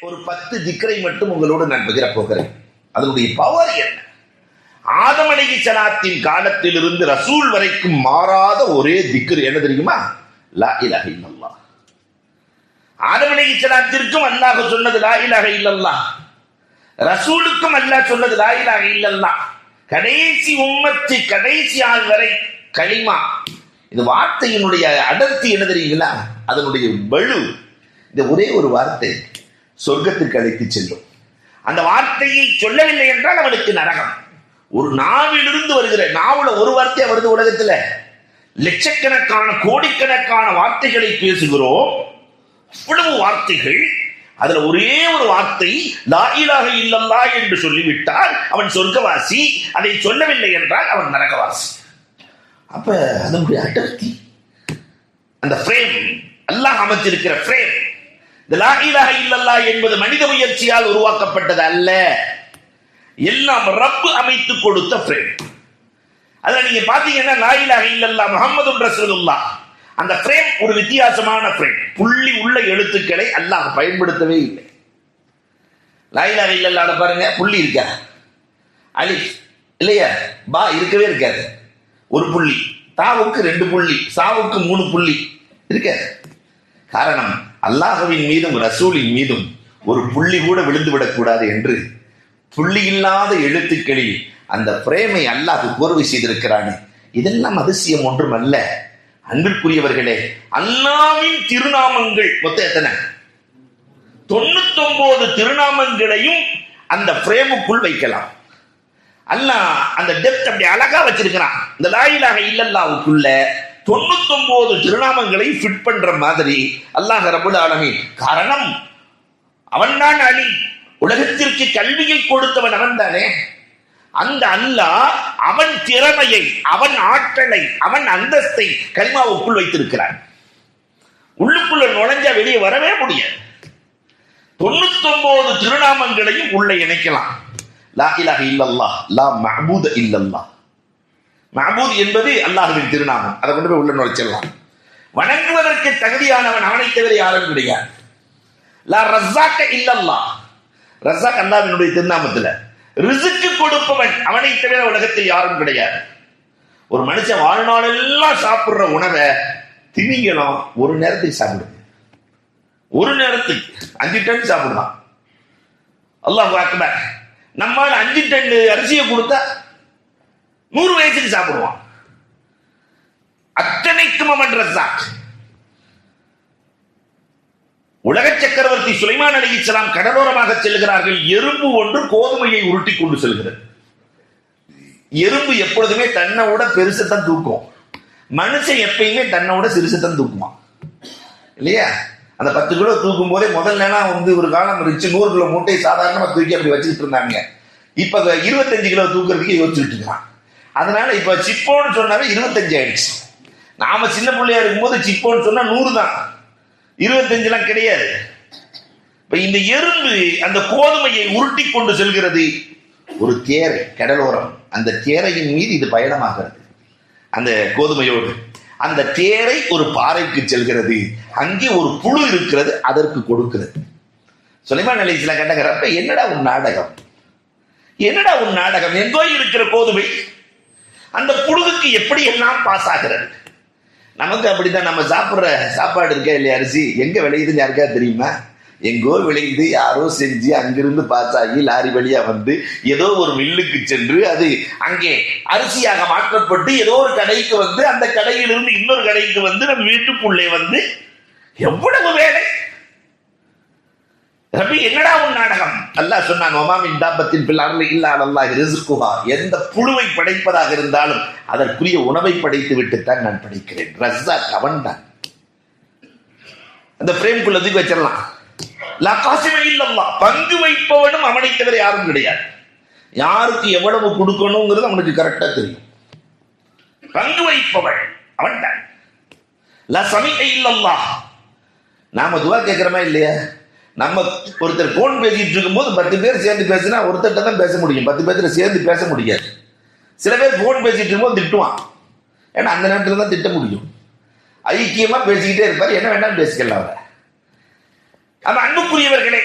ஒரு 10 திக்ரை மட்டும் உங்களோடு நான் பகிரப் போகிறேன். அதனுடைய பவர் என்ன? ஆதம் அலைஹிஸ்ஸலாத்தின் காலத்திலிருந்து ரசூல் வரைக்கும் மாறாத ஒரே திக்ர் என்ன தெரியுமா? லா இலாஹ இல்லல்லாஹ். ஆதம் அலைஹிஸ்ஸலாத்திற்கும் அல்லாஹ் சொன்னது லா இலாஹ இல்லல்லாஹ், ரசூலுக்கும் அல்லாஹ் சொன்னது லா இலாஹ இல்லல்லாஹ். கடைசி உம்மத்து கடைசி ஆள் வரை கலிமா. இந்த வார்த்தையினுடைய அடர்த்தி என்ன தெரியுங்களா? அதனுடைய வலு. இந்த ஒரே ஒரு வார்த்தை சொர்க்கத்துக்கு அழைத்து செல்லும். அந்த வார்த்தையை சொல்லவில்லை என்றால் அவனுக்கு நரகம். ஒரு நாவிலிருந்து வருகிற, நாவுல ஒரு வார்த்தையா வருது உலகத்துல, லட்சக்கணக்கான கோடிக்கணக்கான வார்த்தைகளை பேசுகிறோம். அவ்வளவு வார்த்தைகள், அதுல ஒரே ஒரு வார்த்தை லா இலாஹ இல்லல்லாஹ் என்று சொல்லிவிட்டால் அவன் சொர்க்கவாசி. அதை சொல்லவில்லை என்றால் அவன் நரகவாசி. அப்ப அதனுடைய அடர்த்தி, அந்த ஃப்ரேம், அல்லாஹ் அமைச்சிருக்கிற ஃப்ரேம். இந்த லா இலாஹ இல்லல்லாஹ் என்பது மனித முயற்சியால் உருவாக்கப்பட்டது அல்ல, எல்லாம் ரப்பு அமைத்து கொடுத்த ஃப்ரேம். அதுல நீங்க பாத்தீங்கன்னா லா இலாஹ இல்லல்லாஹ் முஹம்மதுர் ரசூலுல்லாஹ், அந்த ஃப்ரேம் ஒரு வித்தியாசமான ஃப்ரேம். புள்ளி உள்ள எழுத்துக்களை அல்லாஹ் பயன்படுத்தவே இல்லை. லா இலாஹ இல்லல்லாஹ் பாருங்க, புள்ளி இருக்கா? அலிஃப் இல்லையா? பா இருக்கவே இருக்காது. ஒரு புள்ளி. தாவுக்கு 2 புள்ளி, சாவுக்கு 3 புள்ளி இருக்க. காரணம், அல்லாஹ்வின் மீதும் ரசூலின் மீதும் ஒரு புள்ளி கூட விழுந்து விடக்கூடாது என்று புள்ளி இல்லாத எழுத்துக்களில் அந்த பிரேமை அல்லாஹ் கோர்வை செய்திருக்கிறானே, இதெல்லாம் அதிசயம் ஒன்றும் அல்ல. அன்பிற்குரியவர்களே, அல்லாஹ்வின் திருநாமங்கள் மொத்தம் எத்தனை? 99 திருநாமங்களையும் அந்த பிரேமுக்குள் வைக்கலாம். அல்லாஹ் அந்த டெப்த் அப்படி அழகா வச்சிருக்கிறான். இந்த லா இலாஹ இல்லல்லாஹ்வுக்குள்ள 99 திருநாமங்களை ஃபிட் பண்ற மாதிரி அல்லாஹ் ரப்பல் ஆலமீன். காரணம், அவன்தான் அலி, உலகத்திற்கு கல்வியை கொடுத்தவன் அவன் தானே. அந்த அல்லாஹ் அவன் திறமையை, அவன் ஆற்றலை, அவன் அந்தஸ்தை கலிமாவுக்குள் வைத்திருக்கிறான். உள்ளுக்குள்ள நுழைஞ்சா வெளியே வரவே முடியாது. 99 திருநாமங்களையும் உள்ள இணைக்கலாம். லா இலாஹ இல்லல்லாஹ், லா மஅபூத இல்லல்லாஹ். மஅபூத் என்பது அல்லாஹ்வின் திருநாமம். அதை கொண்டு போய் உள்ள நுழைச்சிடலாம். வணங்குவதற்கு தகுதியானவன் அவனை தவிர யாரும் கிடையாது. லா ரஸாக்க இல்லல்லாஹ், ரஸாக் அல்லாஹ்வினுடைய திருநாமத்துல. ரிஸ்க் கொடுப்பவன் அவனை தவிர உலகத்தில் யாரும் கிடையாது. ஒரு மனுஷன் வாழ்நாளெல்லாம் சாப்பிடுற உணவை திமிங்கலம் ஒரு நேரத்துக்கு சாப்பிடுது. ஒரு நேரத்துக்கு 5 டன் சாப்பிடலாம். அல்லாஹ் அக்பர். நம்மால் 5 டன் அரிசியை கொடுத்தா 100 வயசுக்கு சாப்பிடுவான். அத்தனைக்கும் அவன் ரஸாக். உலக சக்கரவர்த்தி சுலைமான் அலைஹிஸ்ஸலாம் கடலோரமாக செல்கிறார்கள். எறும்பு ஒன்று கோதுமையை உருட்டி கொண்டு செல்கிறது. எறும்பு எப்பொழுதுமே தன்னை விட பெருசத்தான் தூக்கும். மனுஷன் எப்பயுமே தன்னை விட சிறுசத்தான் தூக்குமா இல்லையா? அந்த 10 கிலோ தூக்கும் போதே முதல்ல ஒரு காலம் இருந்துச்சு, 100 கிலோ மூட்டை சாதாரணமா தூக்கி அப்படி வச்சுக்கிட்டு இருந்தாங்க. இப்ப 25 கிலோ தூக்குறதுக்கு யோசிச்சுட்டு இருக்கான். அதனால இப்ப சிப்போன்னு சொன்னாவே 25 ஆயிடுச்சு. நாம சின்ன பிள்ளையா இருக்கும்போது சிப்போன்னு சொன்னா 100 தான், 25 கிடையாது. இப்ப இந்த எறும்பு அந்த கோதுமையை உருட்டி கொண்டு செல்கிறது. ஒரு தேரை கடலோரம், அந்த தேரையின் மீது இது பயணமாகிறது. அந்த கோதுமையோடு அந்த தேரை ஒரு பாறைக்கு செல்கிறது. அங்கே ஒரு புழு இருக்கிறது, அதற்கு கொடுக்கிறது. சுலைமான் அலைஹிஸ்ஸலாம் கேட்டாங்க, என்னடா உன் நாடகம், என்னடா உன் நாடகம்? எங்கோ இருக்கிற கோதுமை அந்த புழுவுக்கு எப்படி எல்லாம் பாஸ் ஆகிறது? நமக்கு அப்படித்தான். நம்ம சாப்பிட்ற சாப்பாடு இருக்கா இல்லையா, அரிசி எங்க விளையுதுன்னு யாருக்கா தெரியுமா? எங்கோ விளையுது, யாரோ செஞ்சு அங்கிருந்து பாஸ் ஆகி லாரி வழியா வந்து ஏதோ ஒரு மில்லுக்கு சென்று அது அங்கே அரிசியாக மாற்றப்பட்டு ஏதோ ஒரு கடைக்கு வந்து அந்த கடையிலிருந்து இன்னொரு கடைக்கு வந்து நம்ம வீட்டுக்குள்ளே வந்து எவ்வளவு வேலை. ரபி, என்னடா உன் நாடகம்? அல்லாஹ் சொன்னான், வமா மின் தாபத்தின் ஃபில் அர்லி இல்லா அலல்லாஹி ரிஸ்குஹா. எந்த புழுவை படைப்பதாக இருந்தாலும் அதற்குரிய உணவை படைத்து விட்டுத்தான் நான் படைக்கிறேன். ரஸாக் அவன்தான். அந்த பிரேம்குள்ள தூக்கி வச்சிடலாம். லா காசிம இல்லல்லாஹ், பங்கு வைப்பவனும் அவனை தவிர யாரும் கிடையாது. யாருக்கு எவ்வளவு கொடுக்கணுங்கிறது அவனுக்கு கரெக்டா தெரியும். பங்கு வைப்பவன் அவன் தான். லா சமீஅ இல்லல்லாஹ். நாம துஆ கேட்கிறோமா இல்லையா? நம்ம ஒருத்தர் போன் பேசிட்டு இருக்கும் போது 10 பேர் சேர்ந்து பேசினா ஒருத்தர்கிட்ட தான் பேச முடியும், 10 பேர்த்துல சேர்ந்து பேச முடியாது. சில பேர் போன் பேசிட்டு இருக்கும்போது திட்டுவான், ஏன்னா அந்த நேரத்தில் தான் திட்ட முடியும். ஐக்கியமா பேசிக்கிட்டே இருப்பார், என்ன வேண்டாம் பேசிக்கலாம். அவரை. அப்ப அன்புக்குரியவர்களே,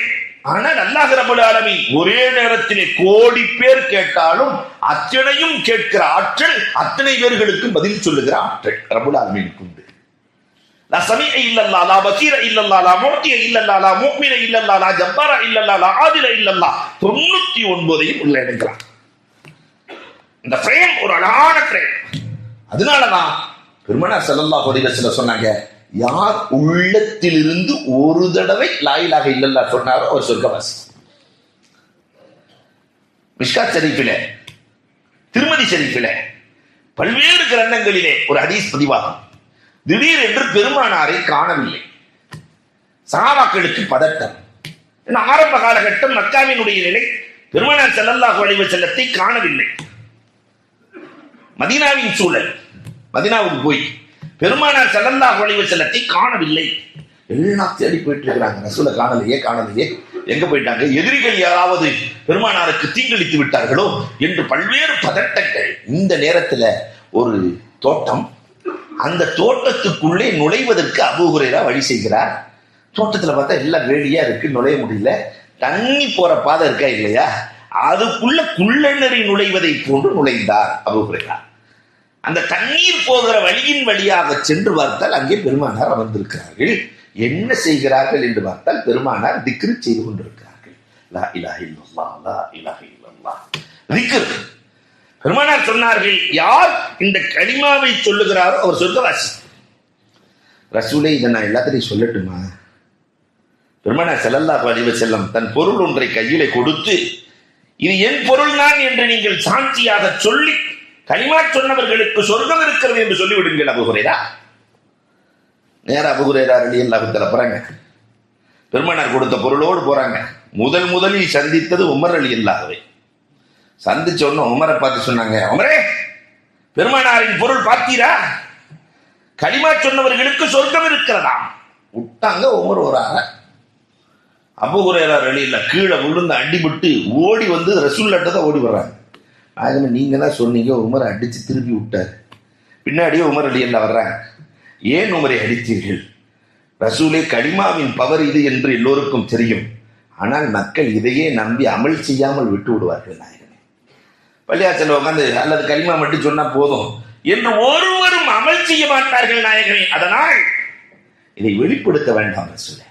ஆனால் அல்லாஹ் ரப்பல் ஆலமீன் ஒரே நேரத்திலே கோடி பேர் கேட்டாலும் அத்தனையும் கேட்கிற ஆற்றல், அத்தனை பேர்களுக்கும் பதில் சொல்லுகிற ஆற்றல் ரப்பல் ஆலமீனுக்கு உண்டு. லா சமீஅ இல்லல்லாஹ், லா பஸீர இல்லல்லாஹ், லா முஅ்திய இல்லல்லாஹ், லா முஃமின இல்லல்லாஹ், லா ஜப்பார இல்லல்லாஹ், லா ஆதில இல்லல்லாஹ், 99 உள்ள எடுக்கலாம். இந்த ஃப்ரேம் ஒரு அழகான ஃப்ரேம். அதனாலதான் பெருமானார் ஸல்லல்லாஹு அலைஹி வஸல்லம் சொன்னாங்க, யார் உள்ளத்திலிருந்து ஒரு தடவை லா இலாஹ இல்லல்லாஹ் சொன்னாரோ அவர் சொர்க்கவாசி. மிஷ்காத் ஷரீஃபிலே, திருமதி ஷரீஃபிலே, பல்வேறு கிரந்தங்களிலே ஒரு ஹதீஸ் பதிவாகும். திடீரென்று பெருமானாரை காணவில்லை. சஹாபாக்களுக்கு பதட்டம். ஆரம்ப காலகட்டம் மக்காவினுடைய நிலை, பெருமானார் ஸல்லல்லாஹு அலைஹி வஸல்லத்தை காணவில்லை. மதீனாவின் சூழல், மதீனாவுக்கு போய் பெருமானார் ஸல்லல்லாஹு அலைஹி வஸல்லத்தை காணவில்லை. எல்லாம் தேடி போயிட்டு இருக்கிறாங்க, ரசூலை காணலையே, எங்க போயிட்டாங்க, எதிரிகள் யாராவது பெருமானாருக்கு தீங்கிழித்து விட்டார்களோ என்று பல்வேறு பதட்டங்கள். இந்த நேரத்தில் ஒரு தோட்டம், அந்த தோட்டத்துக்குள்ளே நுழைவதற்கு அபூ ஹுரைரா வழி செய்கிறார். தோட்டத்தில் பார்த்தா எல்லாம் வேலியா இருக்கு, நுழைய முடியல. தண்ணி போற பாதை இருக்கா இல்லையா, அதுக்குள்ள குள்ளநெறி நுழைவதை போன்று நுழைந்தார் அபூ ஹுரைரா. அந்த தண்ணீர் போகிற வழியின் வழியாக சென்று பார்த்தால் அங்கே பெருமானார் அமர்ந்திருக்கிறார்கள். என்ன செய்கிறார்கள் என்று பார்த்தால் பெருமானார் திக்ரு செய்து கொண்டிருக்கிறார்கள். லா இலாஹ இல்லல்லாஹ், லா இலாஹ இல்லல்லாஹ், திக்ர். பெருமானார் சொன்னார்கள், யார் இந்த கலிமாவை சொல்லுகிறாரோ அவர் சொர்க்கவாசி. ரசூலே, இதை நான் எல்லாத்தையும் சொல்லட்டுமா? பெருமானார் ஸல்லல்லாஹு அலைஹி வஸல்லம் தன் பொருள் ஒன்றை கையிலே கொடுத்து, இது என் பொருள் தான் என்று நீங்கள் சாட்சியாக சொல்லி கலிமா சொன்னவர்களுக்கு சொர்க்கம் இருக்கிறது என்று சொல்லிவிடுங்கள் அபூ ஹுரைரா. நேரா அபூ ஹுரைரா ரலியல்லாஹு தஆலா போறாங்க, பெருமானார் கொடுத்த பொருளோடு போறாங்க. முதலில் சந்தித்தது உமர் ரலியல்லாஹு. சந்திச்ச உடனே உமரை பார்த்து சொன்னாங்க, உமரே, பெருமானாரின் பொருள் பார்த்தீரா? கலிமா சொன்னவர்களுக்கு சொர்க்கம் இருக்கிறதா? விட்டாங்க உமர் ஒரு அறை. அபூ ஹுரைரா ரலியல்லாஹு கீழே விழுந்து அடிபட்டு ஓடி வந்து ரசூலுல்லாஹ் தான் ஓடி வர்றாங்க. ஆகவே நீங்க தான் சொன்னீங்க, உமரை அடிச்சு திருப்பி விட்டார். பின்னாடியே உமர் ரலியல்லாஹு வர்றாங்க. ஏன் உமரை அடித்தீர்கள்? ரசூலே, கலிமாவின் பவர் இது என்று எல்லோருக்கும் தெரியும், ஆனால் மக்கள் இதையே நம்பி அமல் செய்யாமல் விட்டு விடுவார்கள் நாயகனே. பள்ளியாச்சல உட்காந்து அல்லது கலிமா மட்டும் சொன்னா போதும் என்று ஒருவரும் அமல் செய்ய மாட்டார்கள் நாயகனே. அதனால் இதை வெளிப்படுத்த வேண்டாம் ரசூலே.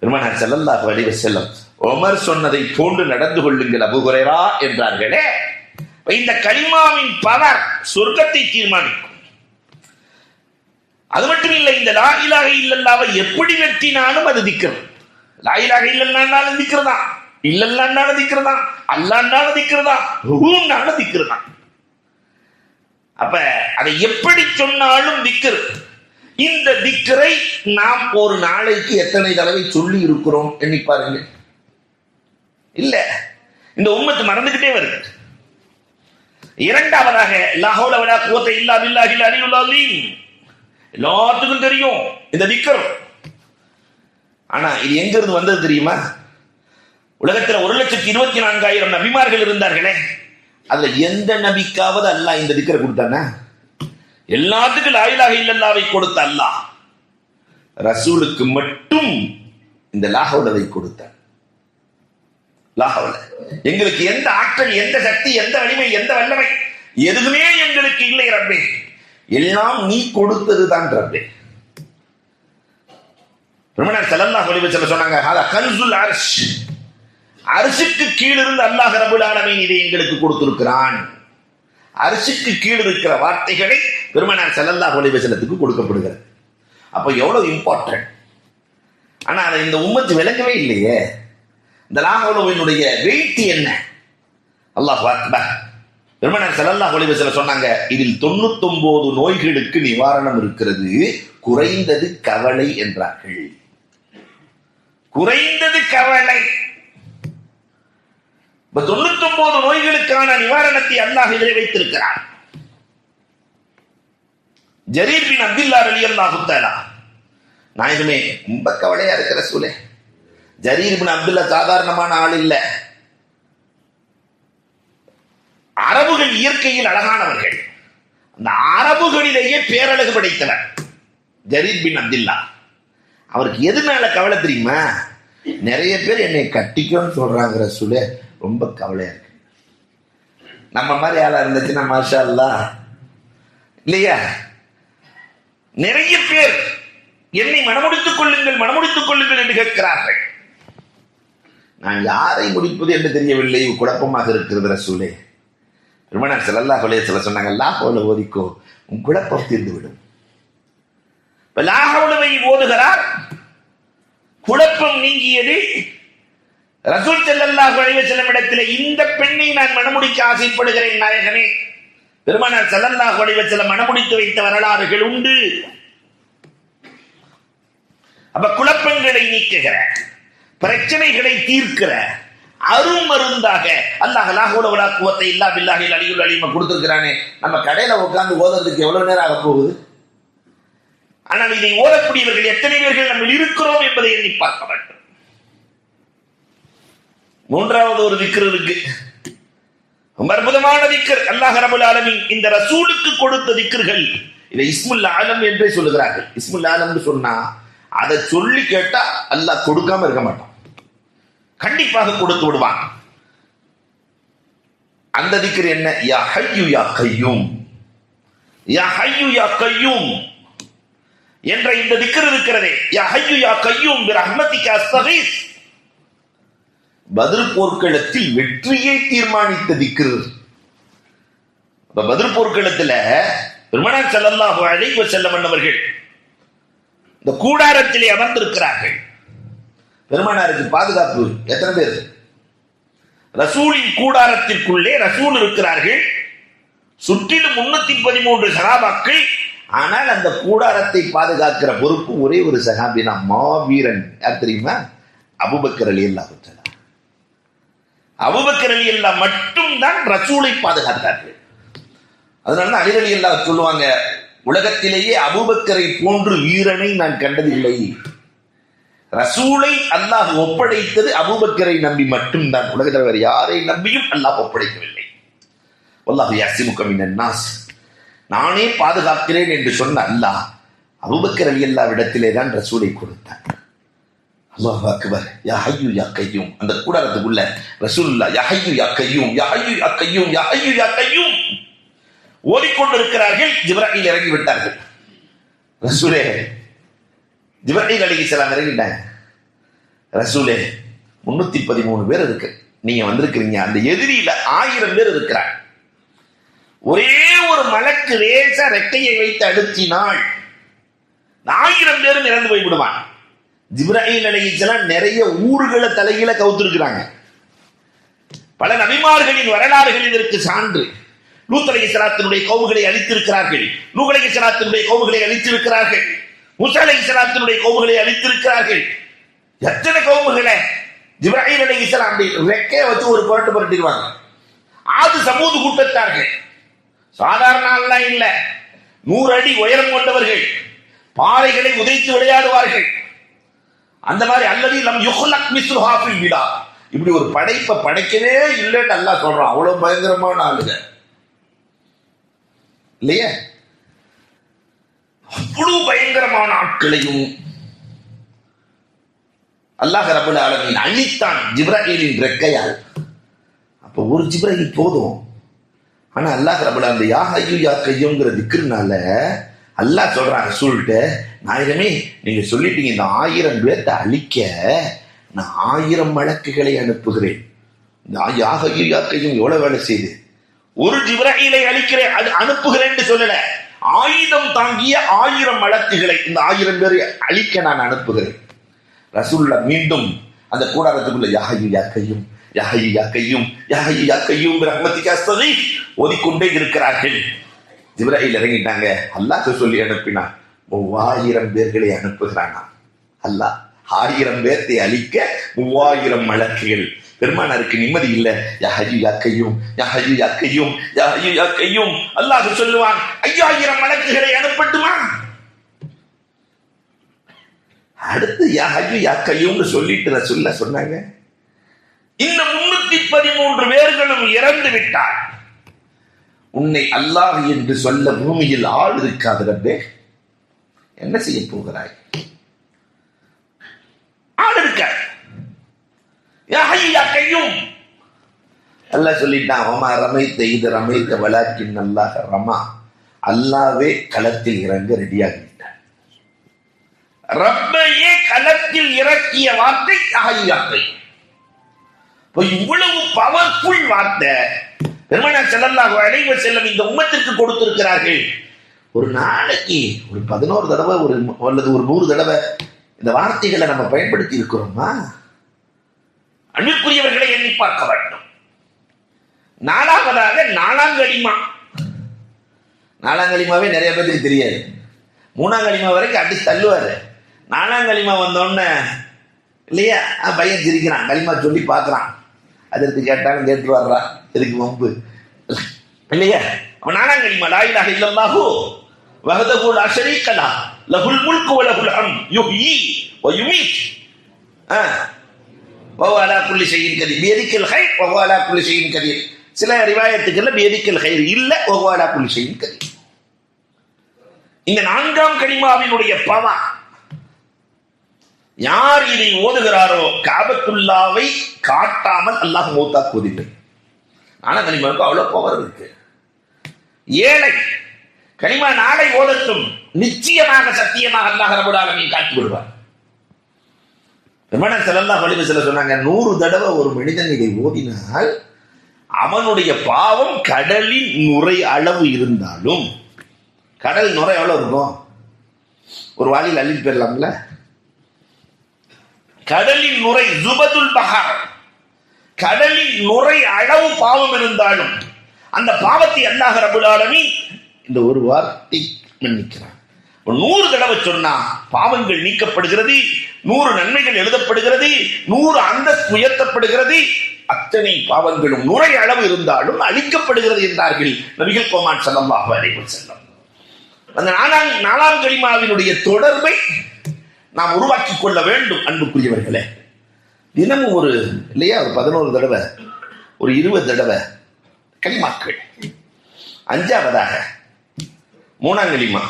பெருமானார் ஸல்லல்லாஹு அலைஹி வஸல்லம் உமர் சொன்னதை போன்று நடந்து கொள்ளுங்கள் அபூ ஹுரைரா என்றார்களே. இந்த கலிமாவின் பவர் சொர்க்கத்தை தீர்மானிக்கும். அது மட்டும் இல்லை, இந்த லா இலாஹ இல்லல்லாஹ்வை எப்படி வெற்றினாலும் அது திக்ர். லா இலாஹ இல்லல்லாஹ்னாலும் திக்ர் தான், இல்லல்லாஹ்னாலும் திக்ர் தான், அல்லாஹ்னாலும் திக்ர் தான், ரூஹ்னாலும் திக்ர் தான். அப்ப அதை எப்படி சொன்னாலும் திக்ர். இந்த திக்ரை நாம் ஒரு நாளைக்கு எத்தனை தடவை சொல்லி இருக்கிறோம் எண்ணி பாருங்க. இல்ல, இந்த உம்மத்து மறந்துகிட்டே வருது. இரண்டாவதாக லா ஹவுல வலா குவத்த இல்லா பில்லாஹில் அலியுல் அலீம். எல்லாத்துக்கும் தெரியும் இந்த திக்ர். ஆனா இது எங்க இருந்து வந்தது தெரியுமா? உலகத்தில் 1,24,000 நபிமார்கள் இருந்தார்களே, அதுல எந்த நபிக்காவது அல்லாஹ் இந்த திக்ரை கொடுத்தானா? எல்லாத்துக்கும் லா இலாஹ இல்லல்லாஹ்வை கொடுத்த அல்லாஹ் ரசூலுக்கு மட்டும் இந்த லா ஹவுலவை கொடுத்தார். லா ஹவுல. எங்களுக்கு எந்த ஆற்றல், எந்த சக்தி, எந்த வலிமை, எந்த வல்லமை எதுவுமே எங்களுக்கு இல்லை ரப்பே, எல்லாம் நீ கொடுத்ததுதான் ரப்பே. பெருமானார் ஸல்லல்லாஹு அலைஹி வஸல்லம் சொன்னாங்க, ஹாதா கன்சுல் அர்ஷ். அர்ஷுக்கு கீழ் இருந்து அல்லாஹ் ரப்பல் ஆலமீன் இதை எங்களுக்கு கொடுத்திருக்கிறான். அர்ஷுக்கு கீழ் இருக்கிற வார்த்தைகளை பெருமானார் ஸல்லல்லாஹு அலைஹி வஸல்லத்துக்கு கொடுக்கப்படுகிறது. அப்ப எவ்வளவு இம்பார்ட்டன்ட். ஆனா அதை இந்த உம்மத்து விளங்கவே இல்லையே. இந்த லா ஹவுலவினுடைய வெயிட் என்ன? அல்லாஹ் அக்பர். பெருமானார் ஸல்லல்லாஹு அலைஹி வஸல்லம் சொன்னாங்க, இதில் 99 நோய்களுக்கு நிவாரணம் இருக்கிறது, குறைந்தது கவலை என்றார்கள். குறைந்தது கவலை. 99 நோய்களுக்கான நிவாரணத்தை அல்லாஹ் இதிலே வைத்திருக்கிறார். ஜரீர் பின் அப்துல்லா ரலியல்லாஹு தஆலா, நாயகமே ரொம்ப கவலையா இருக்கிற ரசூலே. ஜரீர் பின் அப்துல்லா சாதாரணமான ஆள் இல்ல. அரபுகள் இயற்கையில் அழகானவர்கள். அந்த அரபுகளிலேயே பேரழகு படைத்தவர் ஜரீர் பின் அப்துல்லா. அவருக்கு எதுனால கவலை தெரியுமா? நிறைய பேர் என்னை கட்டிக்கோன்னு சொல்றாங்க ரசூலே, ரொம்ப கவலையா இருக்கு. நம்ம மாதிரி ஆளா இருந்துச்சுன்னா மாஷா அல்லாஹ் இல்லையா? நிறைய பேர் என்னை மனமுடித்துக் கொள்ளுங்கள் என்று கேட்கிறார்கள். நான் யாரை முடிப்பது என்று தெரியவில்லை, குழப்பமாக இருக்கிறது ரசூலே. பெருமானார் ஸல்லல்லாஹு அலைஹி வஸல்லம் சொன்னாங்க, லா ஹவுல ஓதிக்கோ, உன் குழப்பம் தீர்ந்துவிடும். லா ஹவுலவை ஓதுகிறார், குழப்பம் நீங்கியது. ரசூல் ஸல்லல்லாஹு அலைஹி வஸல்லம் இடத்திலே இந்த பெண்ணை நான் மணமுடிக்க ஆசைப்படுகிறேன் நாயகனே. பெருமானார் ஸல்லல்லாஹு அலைஹி வஸல்லம் மணமுடித்து வைத்த வரலாறுகள் உண்டு. அப்ப குழப்பங்களை நீக்குகிற, பிரச்சனைகளை தீர்க்கிற அருமருந்தாக அல்லாஹ் லா ஹவுல வலா குவத்த இல்லா பில்லாஹில் அலியுல் அலீம் கொடுத்திருக்கிறானே. நம்ம கடையில உட்கார்ந்து ஓதுறதுக்கு எவ்வளவு நேரம் ஆக போகுது? ஆனால் இதை ஓதக்கூடியவர்கள் எத்தனை பேர்கள் நம்ம இருக்கிறோம் என்பதை எண்ணி பார்க்க வேண்டும். மூன்றாவது ஒரு திக்ர் இருக்கு, அற்புதமான திக்ர். அல்லாஹ் ரப்பல் ஆலமீன் இந்த ரசூலுக்கு கொடுத்த திக்ர்கள். இதை இஸ்முல் ஆலம் என்றே சொல்லுகிறார்கள். இஸ்முல் ஆலம் சொன்னா அதை சொல்லி கேட்டா அல்லாஹ் கொடுக்காம இருக்க மாட்டான், கண்டிப்பாக கொடுத்து விடுவான். அந்த திக்ர் என்ன? யா ஹய்யு யா கய்யூம், யா ஹய்யு யா கய்யூம் என்ற இந்த திக்ர் இருக்கிறதே. யா ஹய்யு யா கய்யூம் பிரஹ்மதிக அஸ்தகீஸ். பத்ர் போர்க்களத்தில் வெற்றியை தீர்மானித்த திக்ர். பத்ர் போர்க்களத்துல பெருமானார் ஸல்லல்லாஹு அலைஹி வஸல்லம் அவர்கள் இந்த கூடாரத்திலே அமர்ந்திருக்கிறார்கள். பெருமானாருக்கு பாதுகாப்பு எத்தனை பேர்? ரசூலின் கூடாரத்திற்குள்ளே ரசூல் இருக்கிறார்கள், சுற்றிலும் 313 சஹாபாக்கள். ஆனால் அந்த கூடாரத்தை பாதுகாக்கிற பொறுப்பு ஒரே ஒரு சஹாபினா, மாவீரன். யார் தெரியுமா? அபூபக்கர் ரலியல்லாஹு தஆலா. அபூபக்கர் ரலியல்லாஹு மட்டும்தான் ரசூலை பாதுகாத்தார்கள். அதனால அலி ரலியல்லாஹு சொல்லுவாங்க, உலகத்திலேயே அபூபக்கரை போன்று வீரனை நான் கண்டதில்லை. ரசூலை அல்லாஹ் ஒப்படைத்தது அபூபக்கரை நம்பி மட்டும்தான். உலகத்தில் வேறு யாரை நம்பியும் அல்லாஹ் ஒப்படைக்கவில்லை. வல்லாஹு யஸிமுக மினன் நாஸ். நானே பாதுகாக்கிறேன் என்று சொன்ன அல்லாஹ் அபூபக்கர் ரலியல்லாஹு இடத்திலே தான் ரசூலை கொடுத்தார். அல்லாஹு அக்பர். யா ஹய்யு யா கய்யூம். அந்த கூடாரத்துக்குள்ள ரசூலுல்லாஹ் யா ஹய்யு யா கய்யூம், யா ஹய்யு யா கய்யூம், யா ஹய்யு யா கய்யூம் ஓடிக்கொண்டிருக்கிறார்கள். ஜிப்ராயில் இறங்கி விட்டார்கள். ரசூலே, ஜிப்ராயில் அலைஹிஸ்ஸலாம் இறங்கிட்டாங்க. ரசூலே 313 பேர் இருக்கு, நீங்க வந்திருக்கிறீங்க. அந்த எதிரியில 1000 பேர் இருக்கிறாங்க. ஒரே ஒரு மலக்கு லேசா ரெக்கையை வைத்து அழுத்தினால் 1000 பேரும் இறந்து போய் விடுவான். ஜிப்ராயில் அலைஹிஸ்ஸலாம் நிறைய ஊர்களை தலையில கவுத்திருக்கிறாங்க. பல நபிமார்களின் வரலாறுகள் இதற்கு சான்று. லூத் அலைஹிஸ்ஸலாத்தினுடைய கௌமுகளை அழித்திருக்கிறார்கள், நூஹ் அலைஹிஸ்ஸலாத்தினுடைய கௌமுகளை அழித்திருக்கிறார்கள், மூசா அலைஹிஸ்ஸலாத்தினுடைய கௌமுகளை அழித்திருக்கிறார்கள். எத்தனை கௌமுகளை ஜிப்ராயில் அலைஹிஸ்ஸலாம் ரெக்கையை வச்சு ஒரு புரட்டு புரட்டிடுவாங்க. ஆது சமூது கூட்டத்தார்கள் சாதாரண ஆள்லாம் இல்ல, 100 அடி உயரம் கொண்டவர்கள், பாறைகளை உதைத்து விளையாடுவார்கள். அந்த மாதிரி அல்லது லம் யுஹ்லக் மிஸ்லுஹா ஃபில் பிலா, இப்படி ஒரு படைப்பை படைக்கவே இல்லைன்னு அல்லாஹ் சொல்றான். அவ்வளவு பயங்கரமான ஆளுங்க இல்லையே? அவ்வளவு பயங்கரமான ஆட்களையும் அல்லாஹ் ரப்பல் ஆலமீன் அழித்தான் ஜிப்ராயிலின் ரெக்கையால். அப்ப ஒரு ஜிப்ராயில் போதும். ஆனா அல்லாஹ் ரப்பல் ஆலமீன் யா ஹய்யு யா கய்யூம்ங்கற திக்ர்னால அல்லாஹ் சொல்றான் ரசூல்கிட்ட, நாயகமே நீங்க சொல்லிட்டீங்க இந்த 1000 பேர்த்த அழிக்க நான் 1000 மலக்குகளை அனுப்புகிறேன். யா ஹய்யு யா கய்யூம் எவ்வளவு வேலை செய்து ஒரு ஜிப்ராயிலை அழிக்கிறேன், அது அனுப்புகிறேன்னு சொல்லல, ஆயுதம் தாங்கிய 1000 மலக்குகளை இந்த 1000 பேரை அழிக்க நான் அனுப்புகிறேன். ரசூலுல்லாஹ் மீண்டும் அந்த கூடாரத்துக்குள்ள யா ஹய்யு யா கய்யூம், யா ஹய்யு யா கய்யூம், யா ஹய்யு யா கய்யூம் பிரஹ்மதிக அஸ்தகீஸ் ஓதிக்கொண்டே இருக்கிறார்கள். ஜிப்ராயில் இறங்கிட்டாங்க. அல்லாஹ் சொல்லி அனுப்பினான், 3000 பேர்களை அனுப்புகிறானா அல்லாஹ். 1000 பேர்த்தை அழிக்க 3000 மலக்குகள். பெருமானாருக்கு நிம்மதி இல்ல. யா ஹய்யு யா கய்யூம், யா ஹய்யு யா கய்யூம், யா ஹய்யு யா கய்யூம். அல்லாஹ் சொல்லுவான், 5000 மலக்குகளை அனுப்பட்டுமா? அடுத்து யா ஹய்யு யா கய்யூம் சொல்லிட்டு ரசூலுல்லாஹ் சொன்னாங்க, இந்த 313 பேர்களும் இறந்து விட்டார், உன்னை அல்லாஹ் என்று சொல்ல பூமியில் ஆள் இருக்காது ரப்பே, என்ன செய்ய போகிறாய்? ஆள் இருக்க யா ஹய்யு யா கய்யூம். அல்லாஹ் சொல்லிட்டான், வமா ரமைத்த இது ரமைத்த வலாக்கின் அல்லாஹ் ரமா. அல்லாவே களத்தில் இறங்க ரெடியாகிவிட்டான். ரப்பையே களத்தில் இறக்கிய வார்த்தை யா ஹய்யு யா கய்யூம். இவ்வளவு பவர்ஃபுல் வார்த்தை பெருமானார் ஸல்லல்லாஹு அலைஹி வஸல்லம் இந்த உம்மத்திற்கு கொடுத்திருக்கிறார்கள். ஒரு நாளைக்கு ஒரு 11 தடவை அல்லது ஒரு 100 தடவை இந்த வார்த்தைகளை நம்ம பயன்படுத்தி இருக்கிறோமா? அன்பிற்குரியவர்களை எண்ணி பார்க்க வேண்டும். நாலாவதாக நாலாங்கலிமா. நாலாங்கலிமாவே நிறைய பேருக்கு தெரியாது. மூணாங்கலிமா வரைக்கும் அடிச்சு தள்ளுவாரு. நாலாங்கலிமா வந்தோடனே இல்லையா பையன் சிரிக்கிறான், களிமா சொல்லி பார்க்கறான். அதற்கு கேட்டாலும் கேட்டு வர்றா, எதுக்கு வம்பு இல்லையா? அவன் நாலாங்கலிமா லா இலாஹ இல்லல்லாஹு வஹ்தஹு லா ஷரீக லஹு லஹுல் முல்கு வ லஹுல் ஹம்து யுஹ்யி வ யுமீத் வஹுவ அலா குல்லி ஷைஇன் கதீர் பியதில் கைர் வஹுவ அலா குல்லி ஷைஇன் கதீர். சில ரிவாயத்துக்கள்ல பியதில் கைர் இல்ல வஹுவ அலா குல்லி ஷைஇன் கதீர். இந்த நான்காம் கலிமாவினுடைய பவர், யார் இதை ஓதுகிறாரோ காபத்துல்லாவை காட்டாமல் அல்லாஹ் மௌத்தாக்குவதில்லை. ஆனா கலிமாவுக்கு அவ்வளவு பவர் இருக்கு. ஏழை கலிமா நாளை ஓதட்டும், நிச்சயமாக சத்தியமாக அல்லாஹ் ரப்பல் ஆலமீன் காட்டி விடுவார். பெருமானார் ஸல்லல்லாஹு அலைஹி வஸல்லம் சொன்னாங்க, 100 தடவை ஒரு மனிதன் இதை ஓதினால் அவனுடைய பாவம் கடலின் நுரை அளவு இருந்தாலும், கடல் நுரை எவ்வளவு இருக்கும்? ஒரு வாளியில் அள்ளிட்டு போயிடலாம்ல. கடலின் நுரை ஜுபதுல் பஹர், கடலின் நுரை அளவு பாவம் இருந்தாலும் அந்த பாவத்தை அல்லாஹ் ரப்பல் ஆலமீன் இந்த ஒரு வார்த்தை மன்னிக்கிறான். 100 தடவை சொன்னா பாவங்கள் நீக்கப்படுகிறது, 100 நன்மைகள் எழுதப்படுகிறது, 100 அந்தஸ்து உயர்த்தப்படுகிறது. அத்தனை பாவங்களும் நுரை அளவு இருந்தாலும் அழிக்கப்படுகிறது என்றார்கள் நபிகள் கோமான் ஸல்லல்லாஹு அலைஹி வஸல்லம். அந்த நாலாம் கலிமாவினுடைய தொடர்பை நாம் உருவாக்கிக் கொள்ள வேண்டும். அன்புக்குரியவர்களே, தினமும் ஒரு இல்லையா ஒரு 11 தடவை ஒரு 20 தடவை கலிமாக்கள். அஞ்சாவதாக மூணாம் கலிமா,